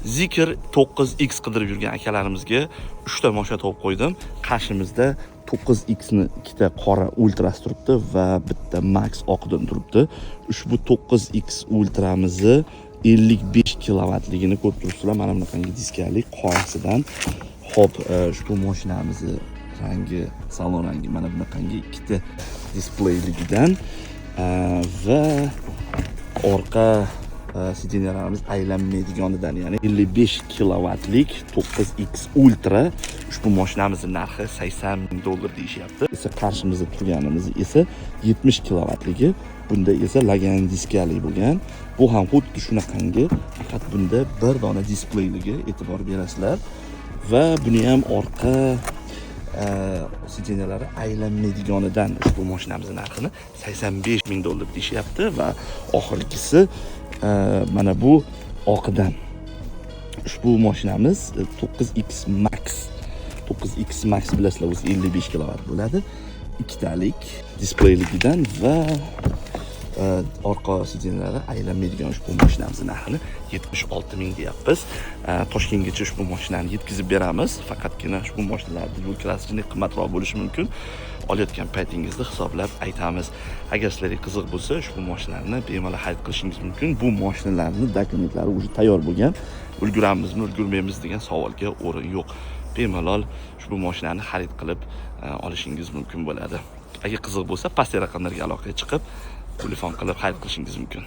Zikr 9X qidirib yurgan akalarimizga 3 ta mashina topib qo'ydim. Qarshimizda 9X ni ikkita qora ultrasi turibdi va bitta Max oqidan turibdi. Ushbu 9X ultramizni 55 kilovatligini ko'rib turibsizlar. Mana bunaqangi diskali qorasidan. Hop, ushbu mashinamizni rangi, salon rangi mana bunaqangi ikkita displeyligidan va orqa sidinyalarimiz aylanmaydiganidan, ya'ni 55 kilovatlik 9X Ultra. Ushbu mashinamizning narxi $80,000 deyishyapti. Esa qarshimizda turganimiz esa 70 kilovatligi. Bunda esa lagan diskali bo'lgan. Bu ham xuddi shunaqangi, faqat bunda bir dona displeyligi, e'tibor berasizlar. Va buni ham orqa sidenalari aylanmaydiganidan ushbu mashinamizning narxini $85,000 deyishyapti va oxirgisi mana bu oqidan. Ushbu mashinamiz 9X Max. 9X Max bilasizlar, o'zi 55 kilovat bo'ladi. Ikkitalik displeyligidan va orqa sidenalari aylanmaydigan ushbu mashinamizning narxini 76,000 deyapmiz. Toshkentgacha ushbu mashinani yetkazib beramiz. Faqatgina ushbu mashinalarda yo'l klassik qimmatroq bo'lishi mumkin. Olayotgan paytingizda hisoblab aytamiz. Agar sizlarga qiziq bo'lsa, ushbu mashinalarni bemalol xarid qilishingiz mumkin. Bu mashinalarning dokumentlari o'zi tayyor bo'lgan. Ulguramizmi, ulgurmaymiz degan savolga o'rin yo'q. Bemalol ushbu mashinani xarid qilib olishingiz mumkin bo'ladi. Agar qiziq bo'lsa, pastki raqamlarga aloqaga chiqib telefon qilib xarid qilishingiz mumkin.